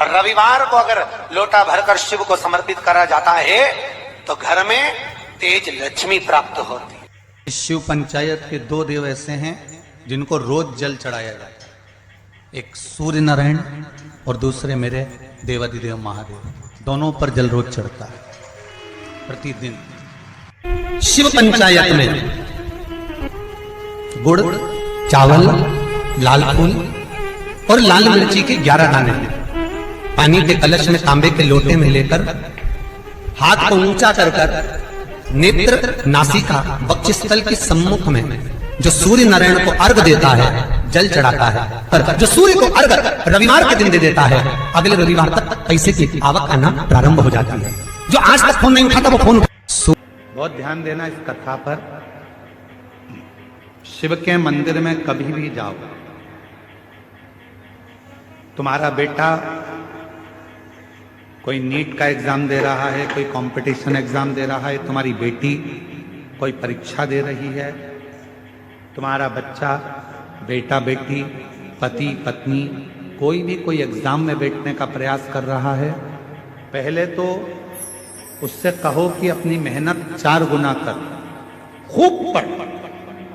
और रविवार को अगर लोटा भरकर शिव को समर्पित करा जाता है तो घर में तेज लक्ष्मी प्राप्त होती है। शिव पंचायत के दो देव ऐसे हैं जिनको रोज जल चढ़ाया जाता है, एक सूर्य नारायण और दूसरे मेरे देवादिदेव महादेव, दोनों पर जल रोज चढ़ता है प्रतिदिन। शिव पंचायत में गुड़, चावल, लाल फूल और लाल मिर्ची के 11 दाने पानी के कलश में तांबे के लोटे में लेकर हाथ को ऊंचा कर कर नेत्र, नासिका, वक्षस्थल के सम्मुख में जो सूर्य नारायण को अर्घ देता है, जल चढ़ाता है, पर जो सूर्य को अर्घ रविवार के दिन दे देता है, अगले रविवार तक पैसे की आवक आना प्रारंभ हो जाती है। जो आज तक फोन नहीं उठाता वो फोन। बहुत ध्यान देना इस कथा पर। शिव के मंदिर में कभी भी जाओ, तुम्हारा बेटा कोई नीट का एग्जाम दे रहा है, कोई कंपटीशन एग्जाम दे रहा है, तुम्हारी बेटी कोई परीक्षा दे रही है, तुम्हारा बच्चा, बेटा बेटी, पति पत्नी कोई भी कोई एग्जाम में बैठने का प्रयास कर रहा है, पहले तो उससे कहो कि अपनी मेहनत 4 गुना कर, खूब पढ़,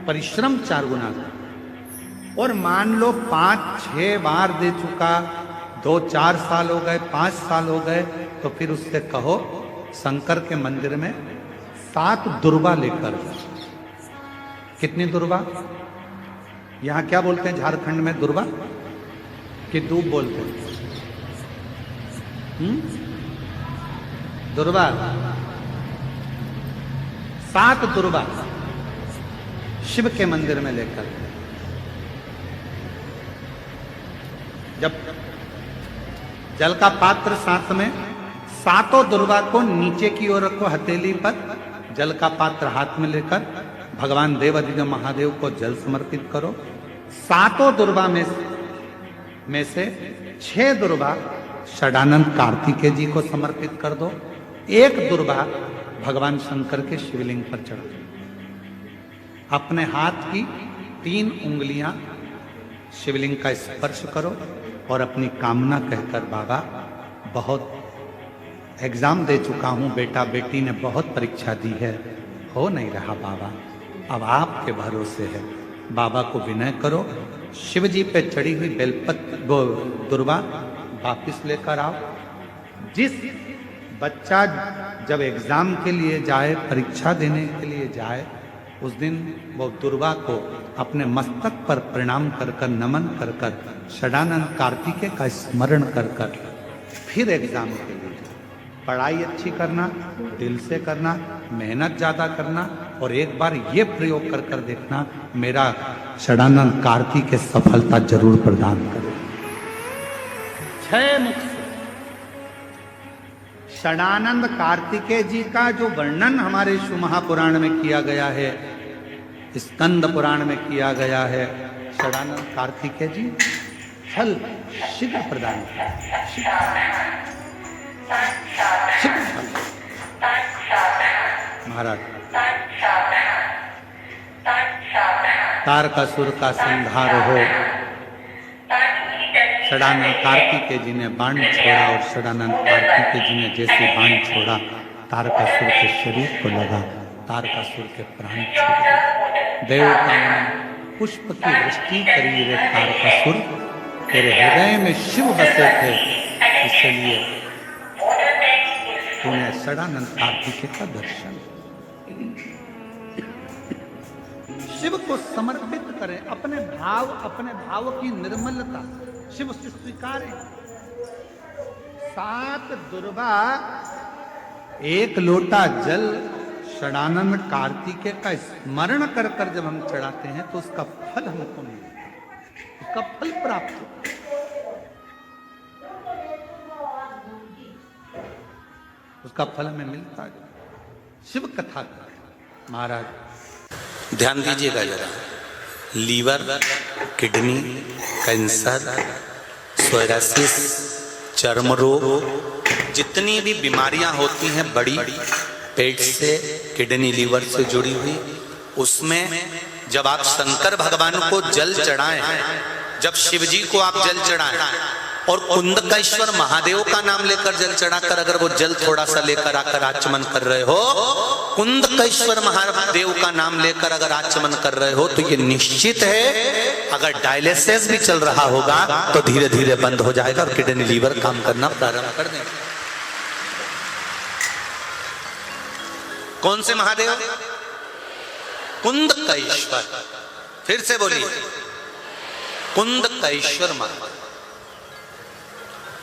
परिश्रम 4 गुना कर। और मान लो 5-6 बार दे चुका, 2-4 साल हो गए, 5 साल हो गए, तो फिर उससे कहो शंकर के मंदिर में 7 दुर्वा लेकर। कितनी दुर्वा? यहां क्या बोलते हैं झारखंड में? दुर्वा कि दूब बोलते हैं? दुर्वा। 7 दुर्वा शिव के मंदिर में लेकर, जब जल का पात्र साथ में, 7 दुर्वा को नीचे की ओर रखो हथेली पर, जल का पात्र हाथ में लेकर भगवान देवादिदेव महादेव को जल समर्पित करो। 7 दुर्वा में से 6 दुर्वा षडानंद कार्तिकेय जी को समर्पित कर दो, 1 दुर्वा भगवान शंकर के शिवलिंग पर चढ़ा दो। अपने हाथ की 3 उंगलियां शिवलिंग का स्पर्श करो और अपनी कामना कहकर, बाबा बहुत एग्जाम दे चुका हूं, बेटा बेटी ने बहुत परीक्षा दी है, हो नहीं रहा बाबा, अब आपके भरोसे है। बाबा को विनय करो, शिव जी पे चढ़ी हुई बेलपत्र दुर्वा वापिस लेकर आओ। जिस बच्चा जब एग्जाम के लिए जाए, परीक्षा देने के लिए जाए, उस दिन वो दुर्वा को अपने मस्तक पर प्रणाम कर कर, नमन कर कर, षडानंद कार्तिकेय का स्मरण कर कर फिर एग्जाम के लिए पढ़ाई अच्छी करना, दिल से करना, मेहनत ज्यादा करना, और एक बार ये प्रयोग कर कर देखना, मेरा षडानंद कार्तिकेय सफलता जरूर प्रदान करे। 6 मुख से षडानंद कार्तिकेय जी का जो वर्णन हमारे शिव महापुराण में किया गया है, स्कंद पुराण में किया गया है, षडानंद कार्तिकेय जी फल शीघ्र प्रदान महाराज। तारकासुर का संहार हो, षडानंद कार्तिकेय जी ने बाण छोड़ा, और षडानंद कार्तिकेय जी ने जैसे बाण छोड़ा, तारकासुर के शरीर को लगा, तारकासुर के प्राण छूट गए। देवताओं ने पुष्प की वृष्टि करी, रे तारकासुर तेरे हृदय में शिव बसे थे, इसलिए तूने षडानंद कार्तिकेय का दर्शन। शिव को समर्पित करें, अपने भाव की निर्मलता शिव से स्वीकारें। 7 दुर्वा, 1 लोटा जल षडानंद कार्तिकेय का स्मरण कर कर जब हम चढ़ाते हैं तो उसका फल हमको मिलता है, उसका फल प्राप्त होता है, उसका फल हमें मिलता है। शिव कथा का महाराज ध्यान दीजिएगा जरा, लीवर, किडनी, कैंसर, सोरासिस, चर्म रोग, जितनी भी बीमारियां होती हैं बड़ी पेट से, किडनी, लीवर से जुड़ी हुई, उसमें जब आप शंकर भगवान को जल चढ़ाएं, जब शिव जी को आप जल चढ़ाएं, और कुंदकेश्वर महादेव का नाम लेकर जल चढ़ाकर अगर वो जल थोड़ा सा लेकर आकर आचमन कर रहे हो, कुंदकेश्वर महादेव का नाम लेकर अगर आचमन कर रहे हो, तो ये निश्चित है अगर डायलिसिस भी चल रहा होगा तो धीरे धीरे बंद हो जाएगा और किडनी लीवर काम करना प्रारंभ कर देंगे। कौन से महादेव? कुंदकेश्वर। फिर से बोलिए, कुंदकेश्वर महादेव।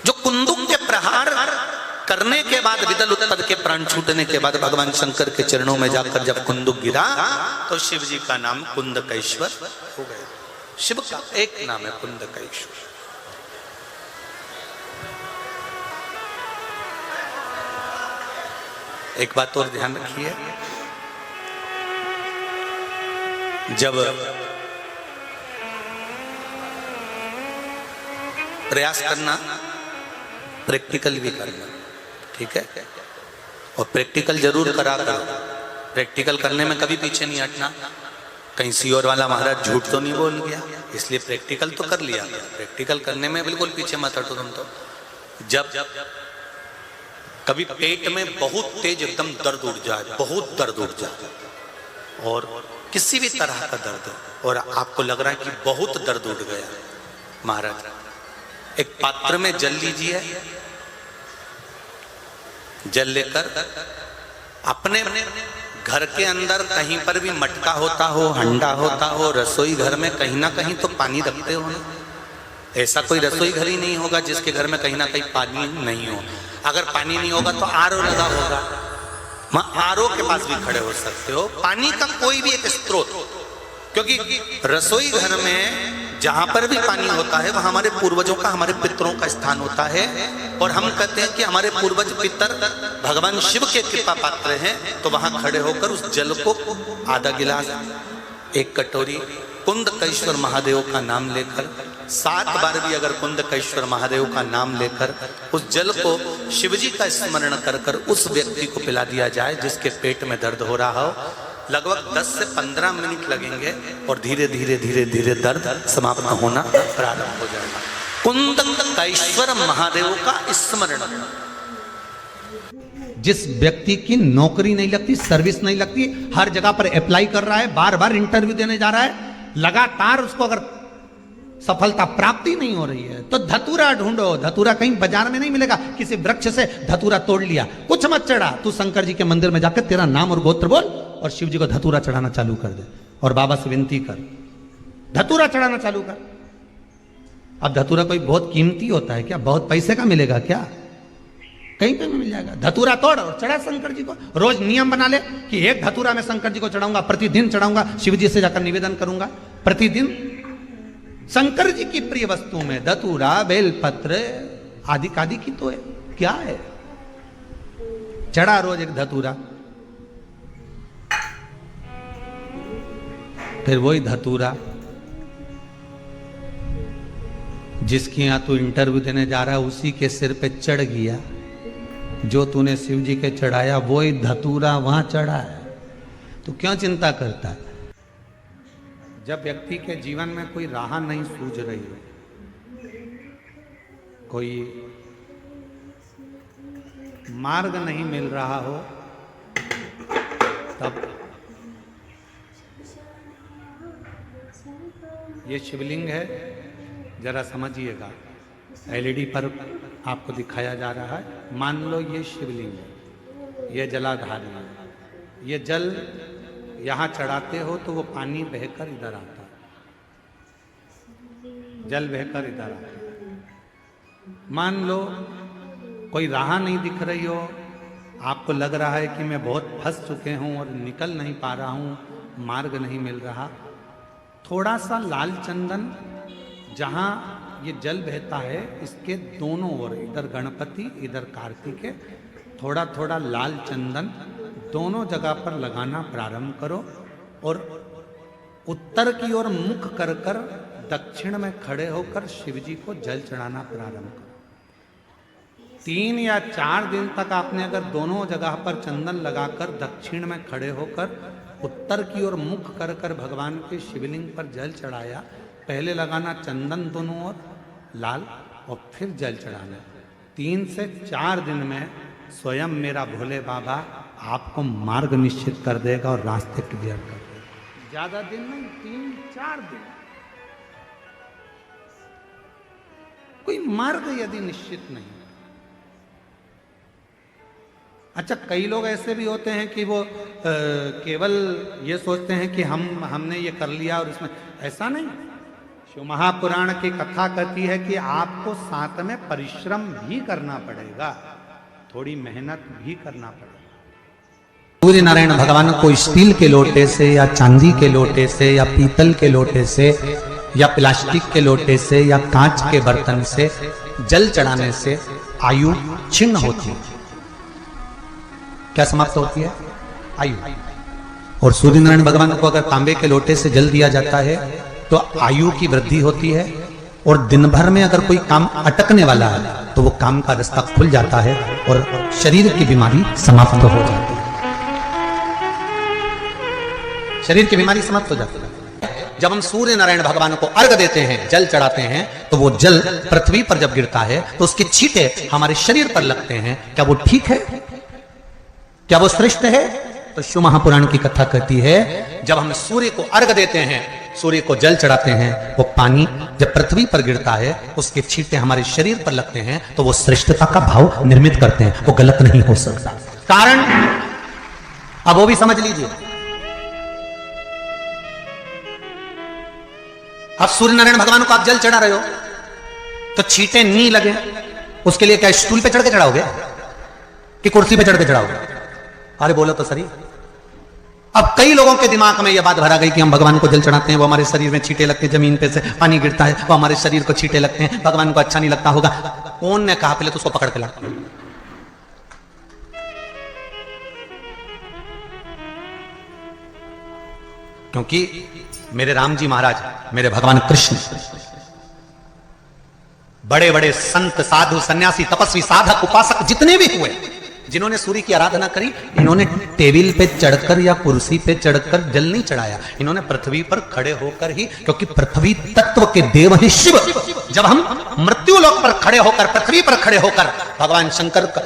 जो कुंदुक के प्रहार करने के बाद, विदल उत्पद के प्राण छूटने के बाद भगवान शंकर के चरणों में जाकर जब कुंदुक गिरा तो शिव जी का नाम कुंदकेश्वर हो गया। शिव का एक नाम है कुंदकेश्वर। एक बात और ध्यान रखिए, जब प्रयास करना, प्रैक्टिकल भी करना, ठीक है? और प्रैक्टिकल जरूर करा करो। प्रैक्टिकल करने में कभी पीछे नहीं हटना। कहीं सीओर वाला महाराज झूठ तो नहीं बोल गया, इसलिए प्रैक्टिकल तो कर लिया। प्रैक्टिकल करने में बिल्कुल पीछे मत हटो तुम तो। जब कभी पेट में बहुत तेज एकदम दर्द उठ जाए, बहुत दर्द उठ जाए, और किसी भी तरह का दर्द, और आपको लग रहा है कि बहुत दर्द उठ गया, महाराज एक पात्र में जल लीजिए। जल लेकर अपने घर के अंदर कहीं पर भी मटका होता हो, हंडा होता हो, रसोई घर में कहीं ना कहीं तो पानी रखते हो ना। ऐसा कोई रसोई घर ही नहीं होगा जिसके घर में कहीं ना कहीं पानी नहीं हो। अगर पानी नहीं होगा तो आरओ लगा होगा, वहां आरओ के पास भी खड़े हो सकते हो। पानी का कोई भी एक स्रोत, क्योंकि रसोई घर में जहां पर भी पानी होता है वहां हमारे पूर्वजों का, हमारे पितरों का स्थान होता है। और हम कहते हैं कि हमारे पूर्वज पितर भगवान शिव के कृपा पात्र हैं, तो वहां खड़े होकर उस जल को आधा गिलास, एक कटोरी कुंदकेश्वर महादेव का नाम लेकर, 7 बार भी अगर कुंदकेश्वर महादेव का नाम लेकर उस जल को शिवजी का स्मरण कर कर उस व्यक्ति को पिला दिया जाए जिसके पेट में दर्द हो रहा हो। लगभग 10 से 15 मिनट लगेंगे और धीरे धीरे धीरे धीरे दर्द समाप्त होना प्रारंभ हो जाएगा। कुंदकेश्वर महादेव का स्मरण। जिस व्यक्ति की नौकरी नहीं लगती, सर्विस नहीं लगती, हर जगह पर अप्लाई कर रहा है, बार बार इंटरव्यू देने जा रहा है, लगातार उसको अगर सफलता प्राप्ति नहीं हो रही है तो धतूरा ढूंढो। धतूरा कहीं बाजार में नहीं मिलेगा, किसी वृक्ष से धतूरा तोड़ लिया, कुछ मत चढ़ा, तू शंकर जी के मंदिर में जाकर तेरा नाम और गोत्र बोल और शिव जी को धतूरा चढ़ाना चालू कर दे और बाबा से विनती कर, धतूरा चढ़ाना चालू कर। अब धतूरा कोई बहुत कीमती होता है क्या? बहुत पैसे का मिलेगा क्या? कहीं पे मिल जाएगा। धतूरा तोड़ और चढ़ा शंकर जी को। रोज नियम बना ले कि एक धतूरा मैं शंकर जी को चढ़ाऊंगा, प्रतिदिन चढ़ाऊंगा, शिव जी से जाकर निवेदन करूंगा प्रतिदिन। शंकर जी की प्रिय वस्तुओं में धतूरा, बेलपत्र आदि आदि की तो है, क्या है? चढ़ा रोज एक धतूरा, फिर वही धतूरा जिसकी यहां तू इंटरव्यू देने जा रहा है उसी के सिर पे चढ़ गया। जो तूने शिव जी के चढ़ाया वही धतूरा वहां चढ़ा है, तो क्यों चिंता करता है? जब व्यक्ति के जीवन में कोई राह नहीं सूझ रही हो, कोई मार्ग नहीं मिल रहा हो, तब ये शिवलिंग है, जरा समझिएगा। एलईडी पर आपको दिखाया जा रहा है। मान लो ये शिवलिंग है, ये जलाधार है, ये जल यहाँ चढ़ाते हो तो वो पानी बहकर इधर आता है, जल बहकर इधर आता है। मान लो कोई राह नहीं दिख रही हो, आपको लग रहा है कि मैं बहुत फंस चुके हूँ और निकल नहीं पा रहा हूँ, मार्ग नहीं मिल रहा। थोड़ा सा लाल चंदन जहाँ ये जल बहता है इसके दोनों ओर, इधर गणपति इधर कार्तिकेय, थोड़ा थोड़ा लाल चंदन दोनों जगह पर लगाना प्रारंभ करो और उत्तर की ओर मुख कर कर दक्षिण में खड़े होकर शिवजी को जल चढ़ाना प्रारंभ करो। 3 या 4 दिन तक आपने अगर दोनों जगह पर चंदन लगाकर दक्षिण में खड़े होकर उत्तर की ओर मुख कर कर भगवान के शिवलिंग पर जल चढ़ाया। पहले लगाना चंदन दोनों ओर लाल, और फिर जल चढ़ाना। 3 से 4 दिन में स्वयं मेरा भोले बाबा आपको मार्ग निश्चित कर देगा और रास्ते क्लियर कर देगा। ज्यादा दिन नहीं, 3-4 दिन। कोई मार्ग यदि निश्चित नहीं। अच्छा, कई लोग ऐसे भी होते हैं कि वो केवल ये सोचते हैं कि हमने ये कर लिया और इसमें, ऐसा नहीं। शिव महापुराण की कथा कहती है कि आपको साथ में परिश्रम भी करना पड़ेगा, थोड़ी मेहनत भी करना पड़ेगा। सूर्य नारायण भगवान को स्टील के लोटे से या चांदी के लोटे से या पीतल के लोटे से या प्लास्टिक के लोटे से या कांच के बर्तन से जल चढ़ाने से आयु छिन्न होती है। क्या समाप्त होती है? आयु। और सूर्य नारायण भगवान को अगर तांबे के लोटे से जल दिया जाता है तो आयु की वृद्धि होती है, और दिन भर में अगर कोई काम अटकने वाला है तो वो काम का रास्ता खुल जाता है और शरीर की बीमारी समाप्त हो जाती है। शरीर की बीमारी समाप्त हो जाती है। जब हम सूर्य नारायण भगवान को अर्घ देते हैं, जल चढ़ाते हैं, तो वो जल पृथ्वी पर जब गिरता है तो उसके छींटे हमारे शरीर पर लगते हैं। क्या वो ठीक है? क्या वो श्रेष्ठ है? तो शिव महापुराण की कथा कहती है, जब हम सूर्य को अर्घ देते हैं, सूर्य को जल चढ़ाते हैं, वो पानी जब पृथ्वी पर गिरता है, उसके छींटे हमारे शरीर पर लगते हैं, तो वो श्रेष्ठता का भाव निर्मित करते हैं। वो गलत नहीं हो सकता। कारण अब वो भी समझ लीजिए। अब सूर्य नारायण भगवान को आप जल चढ़ा रहे हो तो छींटे नहीं लगे, उसके लिए क्या स्टूल पे चढ़ के चढ़ाओगे कि कुर्सी पे चढ़ के चढ़ाओगे? अरे बोलो तो सही। अब कई लोगों के दिमाग में यह बात भरा गई कि हम भगवान को जल चढ़ाते हैं, वो हमारे शरीर में छींटे लगते हैं, जमीन पे से पानी गिरता है, वो हमारे शरीर को छींटे लगते हैं, भगवान को अच्छा नहीं लगता होगा। कौन ने कहा? पहले तो उसको पकड़ के ला। क्योंकि मेरे राम जी महाराज, मेरे भगवान कृष्ण, बड़े बड़े संत, साधु, सन्यासी, तपस्वी, साधक, उपासक जितने भी हुए, जिन्होंने सूर्य की आराधना करी, इन्होंने टेबल पे चढ़कर या कुर्सी पे चढ़कर जल नहीं चढ़ाया। इन्होंने पृथ्वी पर खड़े होकर ही, क्योंकि पृथ्वी तत्व के देव ही शिव। जब हम मृत्यु लोक पर खड़े होकर, पृथ्वी पर खड़े होकर भगवान शंकर का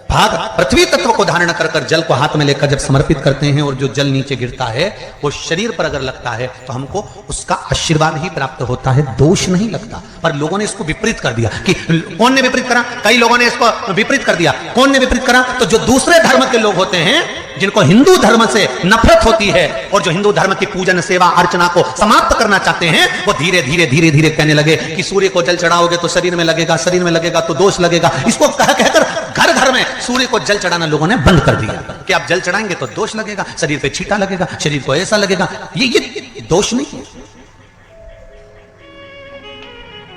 भाग पृथ्वी तत्व को धारण कर कर जल को हाथ में लेकर जब समर्पित करते हैं और जो जल नीचे गिरता है वो शरीर पर अगर लगता है तो हमको उसका आशीर्वाद ही प्राप्त होता है, दोष नहीं लगता। पर लोगों ने इसको विपरीत कर दिया। कि कौन ने विपरीत करा? कई लोगों ने इसको विपरीत कर दिया। कौन ने विपरीत करा? तो जो दूसरे धर्म के लोग होते हैं, जिनको हिंदू धर्म से नफरत होती है और जो हिंदू धर्म की पूजन, सेवा, अर्चना को समाप्त करना चाहते हैं, वो धीरे धीरे धीरे धीरे कहने लगे कि सूर्य को जल चढ़ाओगे तो शरीर में लगेगा, शरीर में लगेगा तो दोष लगेगा। इसको कह कहकर घर घर में सूर्य को जल चढ़ाना लोगों ने बंद कर दिया कि आप जल चढ़ाएंगे तो दोष लगेगा, शरीर पे छींटा लगेगा, शरीर को ऐसा लगेगा। ये दोष नहीं है।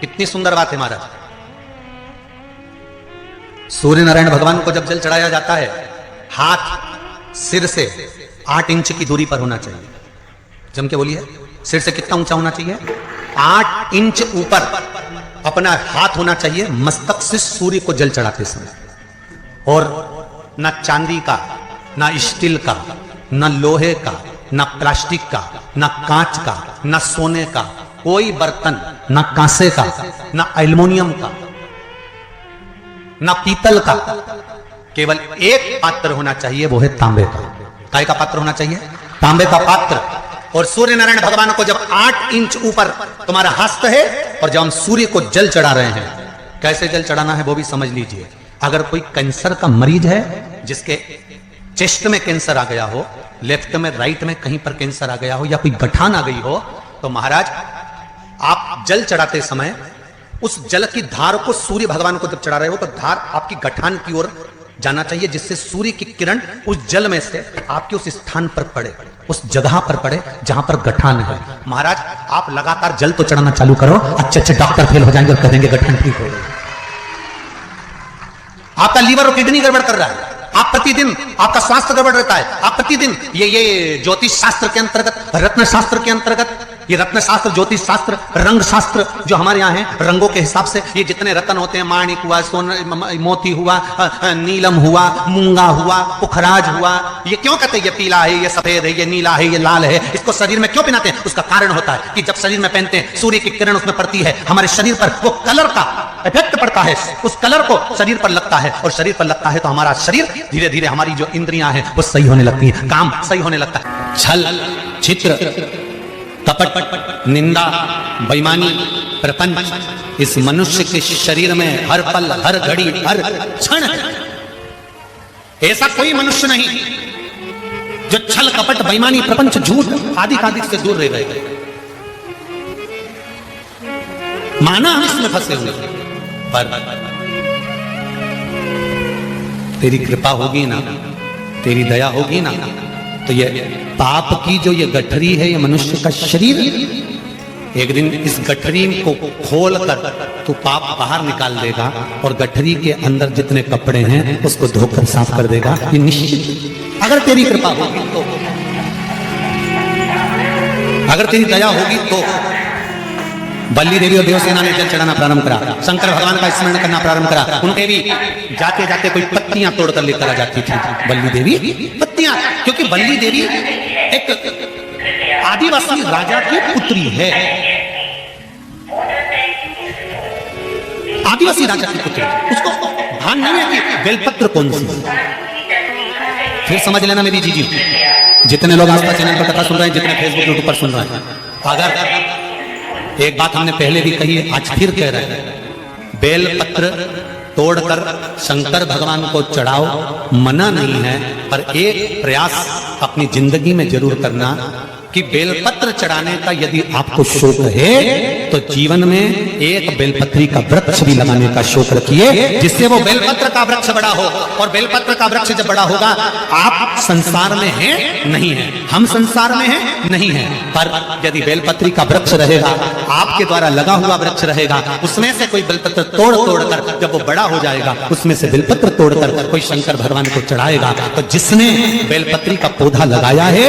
कितनी सुंदर बात है महाराज। सूर्य नारायण भगवान को जब जल चढ़ाया जाता है, हाथ सिर से 8 इंच की दूरी पर होना चाहिए। जम के बोलिए, सिर से कितना ऊंचा होना चाहिए? 8 इंच ऊपर अपना हाथ होना चाहिए मस्तक से सूर्य को जल चढ़ाते समय। और न चांदी का, न स्टील का, न लोहे का, न प्लास्टिक का, न कांच का, न सोने का कोई बर्तन, न कांसे का, न एल्युमिनियम का, न पीतल का, केवल एक पात्र होना चाहिए, वो है तांबे का। काय का पात्र होना चाहिए? तांबे का पात्र। और सूर्य नारायण भगवान को जब 8 इंच ऊपर तुम्हारा हस्त है और जब हम सूर्य को जल चढ़ा रहे हैं, कैसे जल चढ़ाना है वो भी समझ लीजिए। अगर कोई कैंसर का मरीज है, जिसके चेस्ट में कैंसर आ गया हो, लेफ्ट में, राइट में कहीं पर कैंसर आ गया हो, या कोई गठान आ गई हो, तो महाराज आप जल चढ़ाते समय उस जल की धार को सूर्य भगवान को जब चढ़ा रहे हो तो धार आपकी गठान की ओर जाना चाहिए, जिससे सूर्य की किरण उस जल में से आपके उस स्थान पर पड़े, उस जगह पर पड़े जहां पर गठान है। महाराज आप लगातार जल तो चढ़ाना चालू करो, अच्छे अच्छे डॉक्टर फेल हो जाएंगे और कहेंगे गठान ठीक हो गई। आपका लीवर और किडनी गड़बड़ कर रहा है, आप प्रतिदिन, आपका स्वास्थ्य गड़बड़ रहता है, आप प्रतिदिन ये ज्योतिष शास्त्र के अंतर्गत, रत्न शास्त्र के अंतर्गत, ये रत्न शास्त्र, ज्योतिष शास्त्र, रंग शास्त्र जो हमारे यहाँ है, रंगों के हिसाब से ये जितने रत्न होते हैं, माणिक हुआ, सोना, मोती हुआ, नीलम हुआ, मूंगा हुआ, पुखराज हुआ, ये क्यों कहते हैं ये पीला है, ये सफेद है, ये नीला है, ये लाल है, इसको शरीर में क्यों पहनाते हैं? उसका कारण होता है कि जब शरीर में पहनते हैं सूर्य की किरण उसमें पड़ती है, हमारे शरीर पर वो कलर का इफेक्ट पड़ता है उस कलर को शरीर पर लगता है, और शरीर पर लगता है तो हमारा शरीर धीरे धीरे, हमारी जो इंद्रियां हैं वो सही होने लगती है, काम सही होने लगता है। छल, चित्र, कपट, निंदा, बेईमानी, प्रपंच इस मनुष्य के शरीर में हर पल, हर घड़ी, हर क्षण है। ऐसा कोई मनुष्य नहीं जो छल, कपट, बेईमानी, प्रपंच, झूठ आदि आदि से दूर रह गए। माना हम इसमें फंसे हुए, पर तेरी कृपा होगी ना, तेरी दया होगी ना, तो ये पाप की जो ये गठरी है, ये मनुष्य का शरीर, एक दिन इस गठरी को खोल कर तू पाप बाहर निकाल देगा और गठरी के अंदर जितने कपड़े हैं उसको धोकर साफ कर देगा, ये निश्चित। अगर तेरी कृपा होगी तो, अगर तेरी दया होगी तो। बल्ली देवी और देवसेना ने जल चढ़ाना प्रारंभ करा, शंकर भगवान का स्मरण करना प्रारंभ करा। उनके भी जाते जाते कोई पत्तियां तोड़कर लेकर आ जाती थी बल्ली देवी, पत्तियां, क्योंकि बल्ली देवी एक आदिवासी राजा की पुत्री है, आदिवासी राजा की पुत्री, उसको भान नहीं है कि बेलपत्र कौन सी। फिर समझ लेना मेरी जीजी, जितने लोग आस्था चैनल पर कथा सुन रहे हैं, जितने फेसबुक यूट्यूब पर सुन रहे हैं, अगर एक बात हमने पहले भी कही, आज फिर कह रहे हैं, बेलपत्र तोड़कर शंकर भगवान को चढ़ाओ, मना नहीं है, पर एक प्रयास अपनी जिंदगी में जरूर करना कि बेलपत्र चढ़ाने का यदि आपको शौक है तो जीवन में एक बेलपत्री का वृक्ष भी लगाने का शौक रखिए, जिससे वो बेलपत्र का वृक्ष बड़ा हो। और बेलपत्र का वृक्ष जब बड़ा होगा, आप संसार में हैं नहीं है, हम संसार में हैं नहीं है, पर यदि बेलपत्री का वृक्ष रहेगा, आपके द्वारा लगा हुआ वृक्ष रहेगा, उसमें से कोई बेलपत्र तोड़ कर जब वो बड़ा हो जाएगा, उसमें से बेलपत्र तोड़कर कोई शंकर भगवान को चढ़ाएगा, तो जिसने बेलपत्री का पौधा लगाया है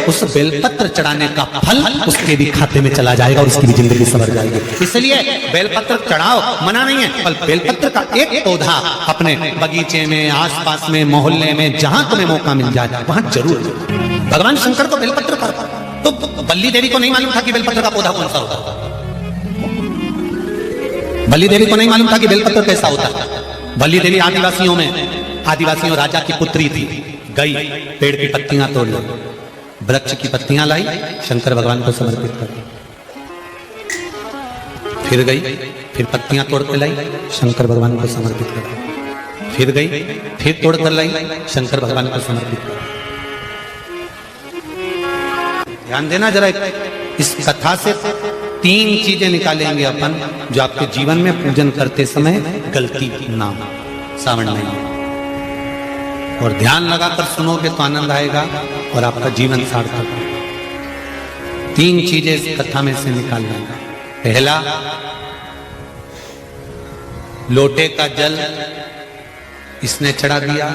उस बेलपत्र चढ़ाने का फल उसके भी खाते में चला जाएगा और उसकी भी जिंदगी संवर जाएगी। इसलिए बेलपत्र चढ़ाओ, मना नहीं है, पर बेलपत्र का एक पौधा अपने बगीचे में, आसपास में, मोहल्ले में, जहां तुम्हें मौका मिल जाए वहां जरूर। भगवान शंकर को बेलपत्र का, तो बल्ली देवी को नहीं मालूम था कि बेलपत्र का पौधा कौन सा होता, बल्ली देवी को नहीं मालूम था कि बेलपत्र कैसा होता है। बल्ली देवी आदिवासियों राजा की पुत्री थी, गई पेड़ की पत्तियां तोड़ ली, वृक्ष की पत्तियां लाई, शंकर भगवान को समर्पित कर दी, फिर गई, फिर पत्तियां तोड़ के लाई, शंकर भगवान को समर्पित कर दी, फिर गई, फिर तोड़ कर लाई, शंकर भगवान को समर्पित कर दी। ध्यान देना जरा, इस कथा से 3 चीजें निकालेंगे अपन जो आपके जीवन में पूजन करते समय गलती ना, सावण नहीं, और ध्यान लगाकर सुनोगे तो आनंद आएगा और आपका जीवन सार्थक। 3 चीजें इस कथा में से निकालना। पहला, लोटे का जल इसने चढ़ा दिया,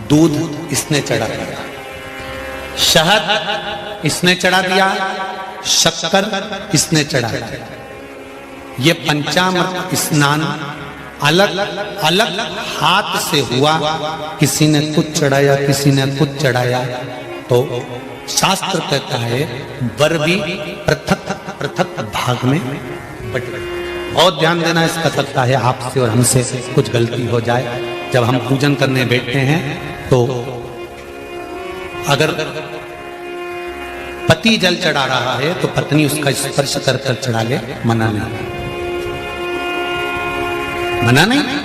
दूध इसने चढ़ा दिया, शहद इसने चढ़ा दिया, शक्कर इसने चढ़ा दिया। ये पंचामृत स्नान अलग अलग हाथ से हुआ, किसी ने कुछ चढ़ाया, किसी ने कुछ चढ़ाया, तो शास्त्र कहता है वर भी पृथक पृथक भाग में बट। बहुत ध्यान देना, इसका सकता है आपसे और हमसे कुछ गलती हो जाए। जब हम पूजन करने बैठते हैं तो अगर पति जल चढ़ा रहा है तो पत्नी उसका स्पर्श कर कर चढ़ा ले, मना नहीं, मना नहीं।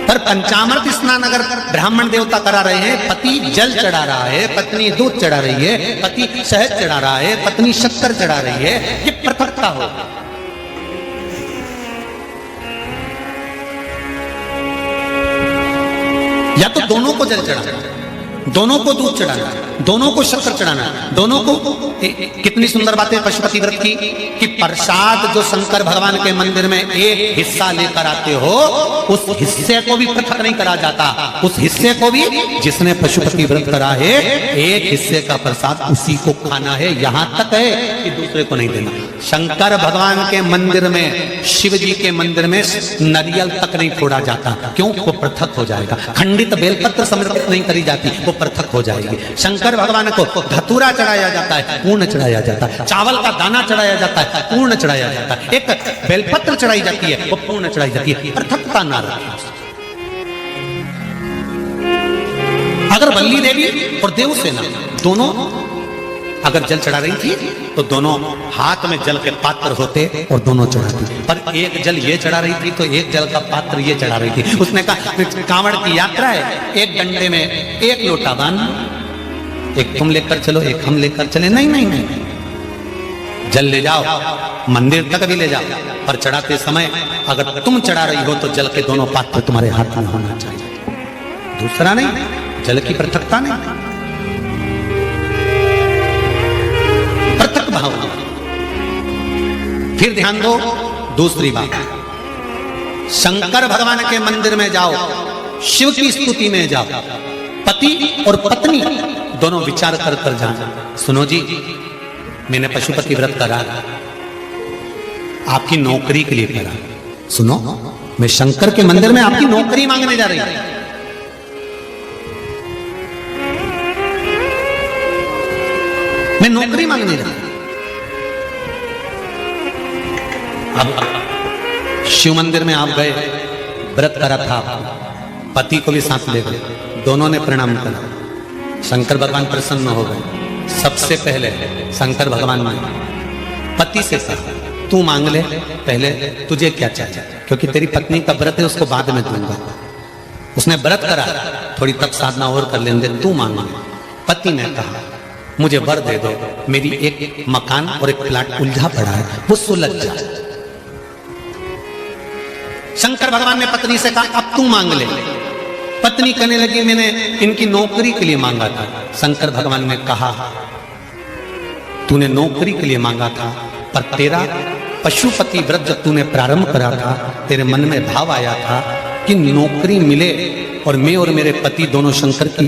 पर पंचामृत स्नान अगर ब्राह्मण देवता करा रहे हैं, पति जल चढ़ा रहा है, पत्नी दूध चढ़ा रही है, पति शहद चढ़ा रहा है, पत्नी शक्कर चढ़ा रही है, ये पृथकता हो। या तो दोनों को जल चढ़ाना, दोनों को दूध चढ़ाना, दोनों को शक्कर चढ़ाना, दोनों को। कितनी सुंदर बात है पशुपति व्रत की कि प्रसाद जो शंकर भगवान के मंदिर में एक हिस्सा लेकर आते हो, उस हिस्से को भी पृथक नहीं करा जाता, उस हिस्से को भी जिसने पशुपति व्रत करा है, एक हिस्से का प्रसाद उसी को खाना है, यहां तक है कि दूसरे को नहीं देना। शंकर भगवान के मंदिर में, शिव जी के मंदिर में नारियल तक नहीं फोड़ा जाता, क्यों? वो पृथक हो जाएगा। खंडित बेलपत्र समर्पित नहीं करी जाती, वो पृथक हो जाएगी। शंकर शंकर भगवान को धतूरा चढ़ाया जाता है, पूर्ण चढ़ाया जाता है, चावल का दाना चढ़ाया जाता है, पूर्ण चढ़ाया जाता है, एक बेलपत्र चढ़ाई जाती है, वो पूर्ण चढ़ाई जाती है। पृथकता ना रखे। अगर बल्ली देवी और देवसेना दोनों अगर जल चढ़ा रही थी तो दोनों हाथ में जल के पात्र होते और दोनों चढ़ाती, पर एक जल ये चढ़ा रही थी तो एक जल का पात्र ये चढ़ा रही थी। उसने कहा कांवड़ की यात्रा है, एक डंडे में एक लोटा बांध, एक तुम लेकर चलो एक हम लेकर चले। नहीं नहीं नहीं, जल ले जाओ, मंदिर तक भी ले जाओ, पर चढ़ाते समय अगर तुम चढ़ा रही हो तो जल के दोनों पात्र तुम्हारे हाथ में होना चाहिए, दूसरा नहीं। जल की पृथकता नहीं, पृथक भाव। फिर ध्यान दो दूसरी बात, शंकर भगवान के मंदिर में जाओ, शिव की स्तुति में जाओ, पति और पत्नी दोनों विचार कर कर जाना। सुनो जी, मैंने पशुपति व्रत करा, आपकी नौकरी के लिए करा। सुनो, मैं शंकर के मंदिर में आपकी नौकरी मांगने जा रही हूं। मैं नौकरी मांगने जा रहा। अब शिव मंदिर में आप गए, व्रत करा था, पति को भी साथ ले गए, दोनों ने प्रणाम करा, शंकर भगवान प्रसन्न हो गए। सबसे पहले शंकर भगवान ने पति से कहा तू मांग ले, पहले तुझे क्या चाहिए, क्योंकि तेरी पत्नी का व्रत है, उसको बाद में दूंगा। उसने व्रत करा, थोड़ी तप साधना और कर लेंगे, तू मांग। पति ने कहा मुझे वर दे दो, मेरी एक मकान और एक प्लाट उलझा पड़ा है, वो सुलझ जाए। शंकर भगवान ने पत्नी से कहा अब तू मांग ले। पत्नी कहने लगी मैंने इनकी नौकरी के लिए मांगा था। शंकर भगवान ने कहा तूने नौकरी के लिए मांगा था, पर तेरा पशुपति व्रत जब तूने प्रारंभ करा था, तेरे मन में भाव आया था कि नौकरी मिले और मैं और मेरे पति दोनों शंकर की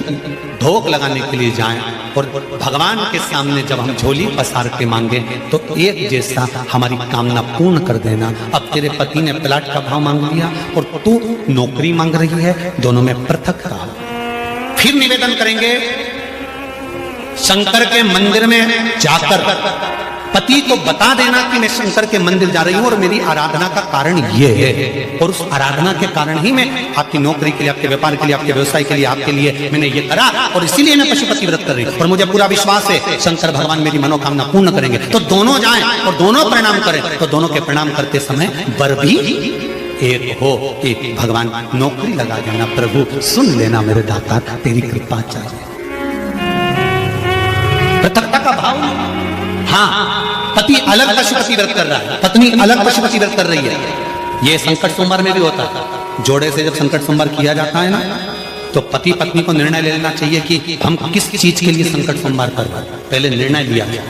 धोख लगाने के लिए जाएं, और भगवान के सामने जब हम झोली पसार के मांगे तो एक जैसा हमारी कामना पूर्ण कर देना। अब तेरे पति ने प्लाट का भाव मांग लिया और तू नौकरी मांग रही है, दोनों में पृथकता। फिर निवेदन करेंगे शंकर के मंदिर में जाकर पति को बता देना कि मैं शंकर के मंदिर जा रही हूं और मेरी आराधना का कारण ये है, और उस आराधना के कारण ही मैं आपकी नौकरी के लिए, आपके व्यापार के लिए, आपके व्यवसाय के लिए, आपके लिए मैंने ये करा, और इसीलिए मैं पशुपति व्रत कर रही हूं और मुझे पूरा विश्वास है शंकर भगवान मेरी मनोकामना पूर्ण करेंगे। तो दोनों जाएं और दोनों प्रणाम करें, तो दोनों के प्रणाम करते समय वर भी एक हो कि भगवान नौकरी लगा देना, प्रभु सुन लेना मेरे दाता, तेरी कृपा चाहिए। पृथकता का भाव। हाँ, पति अलग पशुपति व्रत कर रहा है, पत्नी अलग पशुपति व्रत कर रही है। ये संकट सोमवार में भी होता है। जोड़े से जब संकट सोमवार किया जाता है ना, तो पति पत्नी को निर्णय ले लेना चाहिए कि हम किस चीज के लिए संकट सोमवार कर रहे हैं। पहले निर्णय लिया गया,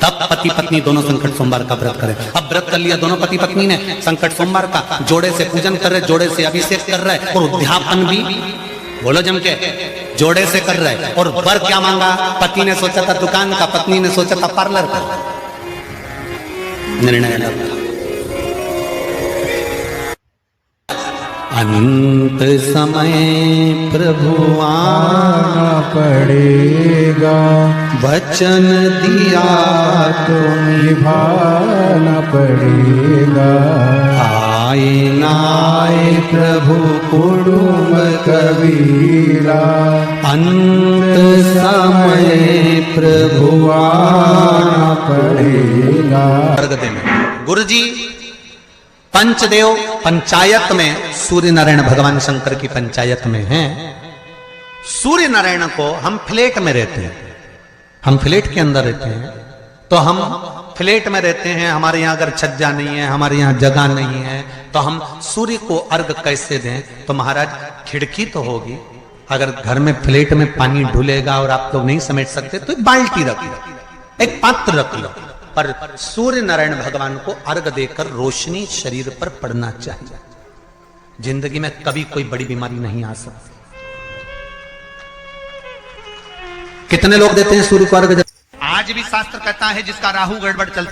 तब पति पत्नी दोनों संकट सोमवार का व्रत करें। अब व्रत कर लिया दोनों पति पत्नी ने संकट सोमवार का, जोड़े से पूजन कर रहे, जोड़े से अभिषेक कर रहे, और उद्यापन भी बोलो जम के जोड़े से कर रहे। और वर क्या मांगा? पति ने सोचा था दुकान का, पत्नी ने सोचा था पार्लर का। निर्णय अलग था। अंत समय प्रभु आना पड़ेगा, वचन दिया तो निभाना पड़ेगा। आए नाए प्रभु कुड़ुम कबीरा, अंत समय प्रभु आना पड़ेगा। गुरु जी पंचदेव पंचायत में सूर्य नारायण भगवान शंकर की पंचायत में हैं। सूर्य नारायण को हम फ्लैट में रहते हैं, हम फ्लैट के अंदर रहते हैं, तो हम फ्लैट में रहते हैं। हमारे यहाँ अगर छज्जा नहीं है, हमारे यहाँ जगह नहीं है, तो हम सूर्य को अर्घ कैसे दें? तो महाराज खिड़की तो होगी, अगर घर में फ्लैट में पानी ढुलेगा और आप लोग नहीं समेट सकते तो एक बाल्टी रख लो, एक पात्र रख लो, पर सूर्य नारायण भगवान को अर्घ देकर रोशनी शरीर पर पड़ना चाहिए। जिंदगी में कभी कोई बड़ी बीमारी नहीं आ सकती। कितने लोग देते हैं सूर्य को अर्घ? आज भी शास्त्र कहता है जिसका राहु गड़बड़ चलता